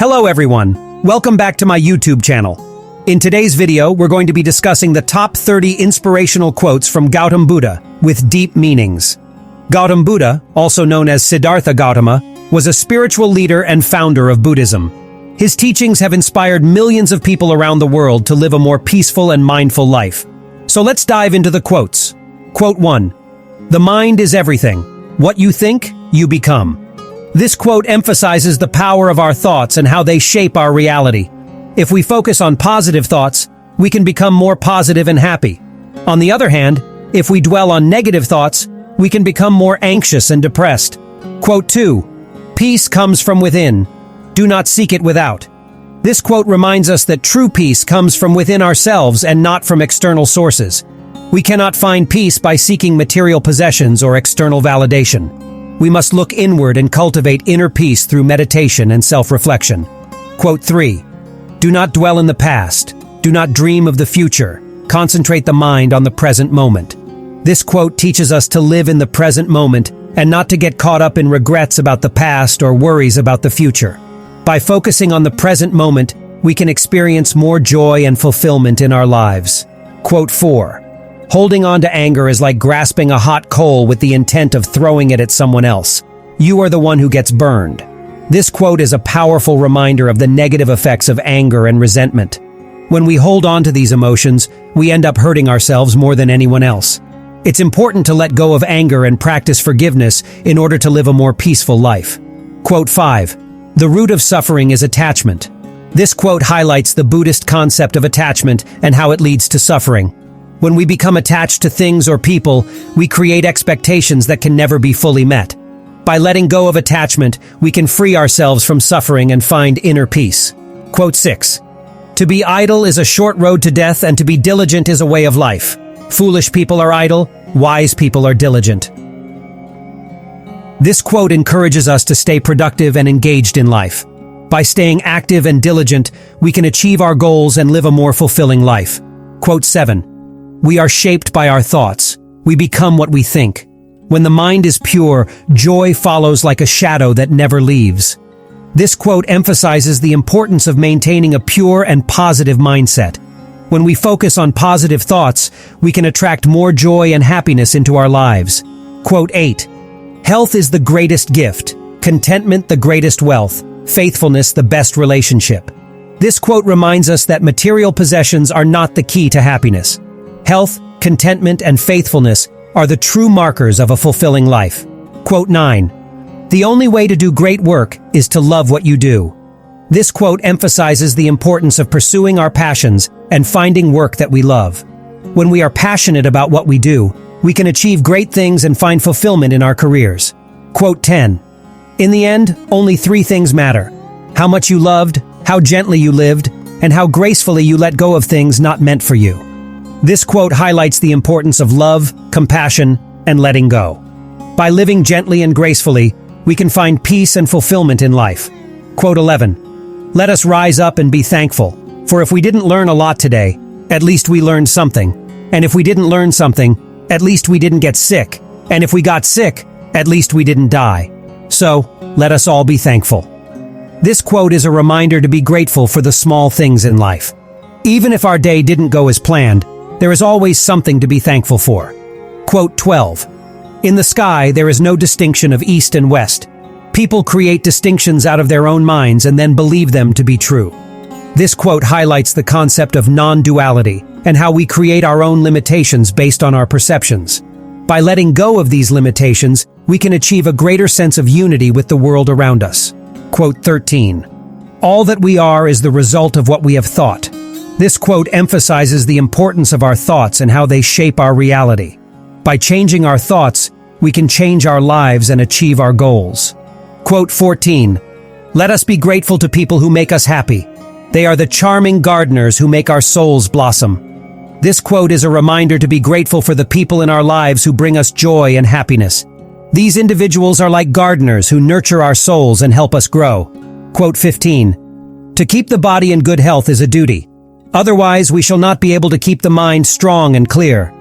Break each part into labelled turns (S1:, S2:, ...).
S1: Hello everyone, welcome back to my YouTube channel. In today's video, we're going to be discussing the top 30 inspirational quotes from Gautam Buddha with deep meanings. Gautam Buddha, also known as Siddhartha Gautama, was a spiritual leader and founder of Buddhism. His teachings have inspired millions of people around the world to live a more peaceful and mindful life. So let's dive into the quotes. Quote 1. The mind is everything. What you think, you become. This quote emphasizes the power of our thoughts and how they shape our reality. If we focus on positive thoughts, we can become more positive and happy. On the other hand, if we dwell on negative thoughts, we can become more anxious and depressed. Quote 2. Peace comes from within. Do not seek it without. This quote reminds us that true peace comes from within ourselves and not from external sources. We cannot find peace by seeking material possessions or external validation. We must look inward and cultivate inner peace through meditation and self-reflection. Quote 3. Do not dwell in the past. Do not dream of the future. Concentrate the mind on the present moment. This quote teaches us to live in the present moment and not to get caught up in regrets about the past or worries about the future. By focusing on the present moment, we can experience more joy and fulfillment in our lives. Quote 4. Holding on to anger is like grasping a hot coal with the intent of throwing it at someone else. You are the one who gets burned. This quote is a powerful reminder of the negative effects of anger and resentment. When we hold on to these emotions, we end up hurting ourselves more than anyone else. It's important to let go of anger and practice forgiveness in order to live a more peaceful life. Quote 5. The root of suffering is attachment. This quote highlights the Buddhist concept of attachment and how it leads to suffering. When we become attached to things or people, we create expectations that can never be fully met. By letting go of attachment, we can free ourselves from suffering and find inner peace. Quote 6. To be idle is a short road to death, and to be diligent is a way of life. Foolish people are idle, wise people are diligent. This quote encourages us to stay productive and engaged in life. By staying active and diligent, we can achieve our goals and live a more fulfilling life. Quote 7. We are shaped by our thoughts. We become what we think. When the mind is pure, joy follows like a shadow that never leaves. This quote emphasizes the importance of maintaining a pure and positive mindset. When we focus on positive thoughts, we can attract more joy and happiness into our lives. Quote 8. Health is the greatest gift, contentment the greatest wealth, faithfulness the best relationship. This quote reminds us that material possessions are not the key to happiness. Health, contentment, and faithfulness are the true markers of a fulfilling life. Quote 9. The only way to do great work is to love what you do. This quote emphasizes the importance of pursuing our passions and finding work that we love. When we are passionate about what we do, we can achieve great things and find fulfillment in our careers. Quote 10. In the end, only 3 things matter: how much you loved, how gently you lived, and how gracefully you let go of things not meant for you. This quote highlights the importance of love, compassion, and letting go. By living gently and gracefully, we can find peace and fulfillment in life. Quote 11. Let us rise up and be thankful, for if we didn't learn a lot today, at least we learned something. And if we didn't learn something, at least we didn't get sick. And if we got sick, at least we didn't die. So, let us all be thankful. This quote is a reminder to be grateful for the small things in life. Even if our day didn't go as planned, there is always something to be thankful for. Quote 12. In the sky, there is no distinction of east and west. People create distinctions out of their own minds and then believe them to be true. This quote highlights the concept of non-duality and how we create our own limitations based on our perceptions. By letting go of these limitations, we can achieve a greater sense of unity with the world around us. Quote 13. All that we are is the result of what we have thought. This quote emphasizes the importance of our thoughts and how they shape our reality. By changing our thoughts, we can change our lives and achieve our goals. Quote 14. Let us be grateful to people who make us happy. They are the charming gardeners who make our souls blossom. This quote is a reminder to be grateful for the people in our lives who bring us joy and happiness. These individuals are like gardeners who nurture our souls and help us grow. Quote 15. To keep the body in good health is a duty. Otherwise, we shall not be able to keep the mind strong and clear.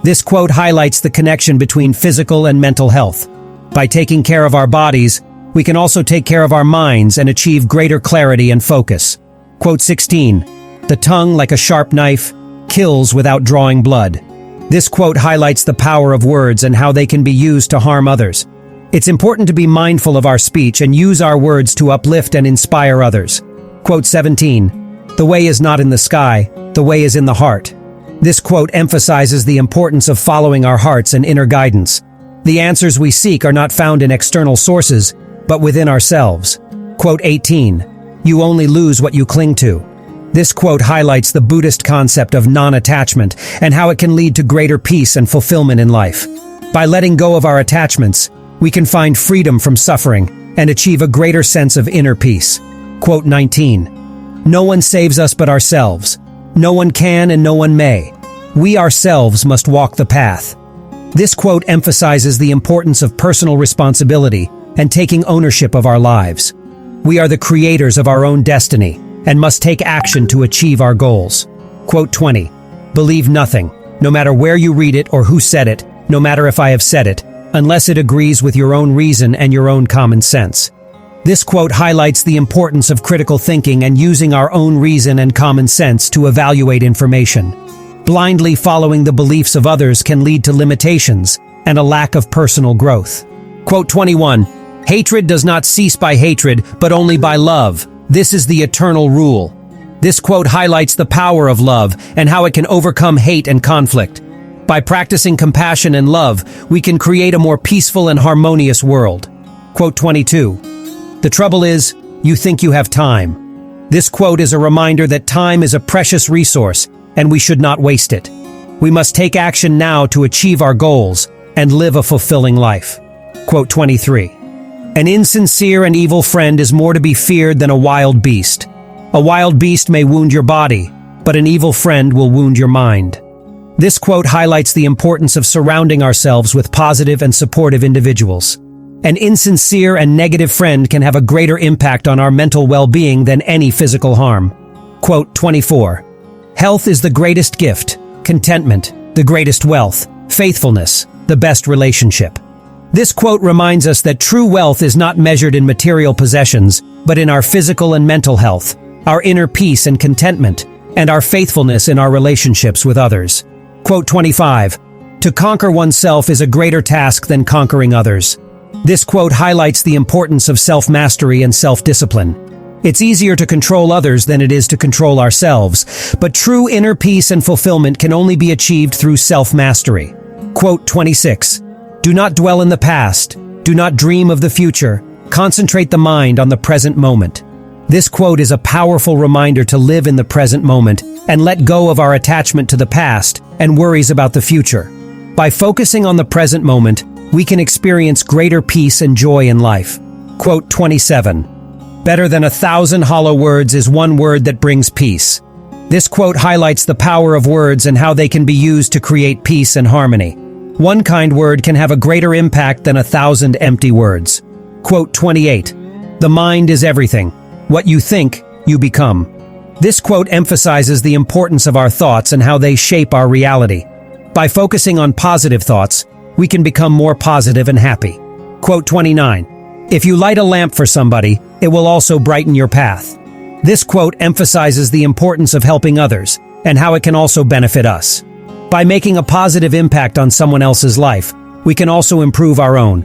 S1: This quote highlights the connection between physical and mental health. By taking care of our bodies, we can also take care of our minds and achieve greater clarity and focus. Quote 16. The tongue, like a sharp knife, kills without drawing blood. This quote highlights the power of words and how they can be used to harm others. It's important to be mindful of our speech and use our words to uplift and inspire others. Quote 17. The way is not in the sky, the way is in the heart. This quote emphasizes the importance of following our hearts and inner guidance. The answers we seek are not found in external sources, but within ourselves. Quote 18. You only lose what you cling to. This quote highlights the Buddhist concept of non-attachment and how it can lead to greater peace and fulfillment in life. By letting go of our attachments, we can find freedom from suffering and achieve a greater sense of inner peace. Quote 19. No one saves us but ourselves. No one can and no one may. We ourselves must walk the path. This quote emphasizes the importance of personal responsibility and taking ownership of our lives. We are the creators of our own destiny and must take action to achieve our goals. Quote 20. Believe nothing, no matter where you read it or who said it, no matter if I have said it, unless it agrees with your own reason and your own common sense. This quote highlights the importance of critical thinking and using our own reason and common sense to evaluate information. Blindly following the beliefs of others can lead to limitations and a lack of personal growth. Quote 21. Hatred does not cease by hatred, but only by love. This is the eternal rule. This quote highlights the power of love and how it can overcome hate and conflict. By practicing compassion and love, we can create a more peaceful and harmonious world. Quote 22. The trouble is, you think you have time. This quote is a reminder that time is a precious resource, and we should not waste it. We must take action now to achieve our goals and live a fulfilling life. Quote 23. An insincere and evil friend is more to be feared than a wild beast. A wild beast may wound your body, but an evil friend will wound your mind. This quote highlights the importance of surrounding ourselves with positive and supportive individuals. An insincere and negative friend can have a greater impact on our mental well-being than any physical harm. Quote 24. Health is the greatest gift, contentment, the greatest wealth, faithfulness, the best relationship. This quote reminds us that true wealth is not measured in material possessions, but in our physical and mental health, our inner peace and contentment, and our faithfulness in our relationships with others. Quote 25. To conquer oneself is a greater task than conquering others. This quote highlights the importance of self-mastery and self-discipline. It's easier to control others than it is to control ourselves, but true inner peace and fulfillment can only be achieved through self-mastery. Quote 26. Do not dwell in the past. Do not dream of the future. Concentrate the mind on the present moment. This quote is a powerful reminder to live in the present moment and let go of our attachment to the past and worries about the future. By focusing on the present moment, we can experience greater peace and joy in life. Quote 27. Better than 1,000 hollow words is one word that brings peace. This quote highlights the power of words and how they can be used to create peace and harmony. One kind word can have a greater impact than 1,000 empty words. Quote 28. The mind is everything. What you think, you become. This quote emphasizes the importance of our thoughts and how they shape our reality. By focusing on positive thoughts, we can become more positive and happy. Quote 29. If you light a lamp for somebody, it will also brighten your path. This quote emphasizes the importance of helping others and how it can also benefit us. By making a positive impact on someone else's life, we can also improve our own,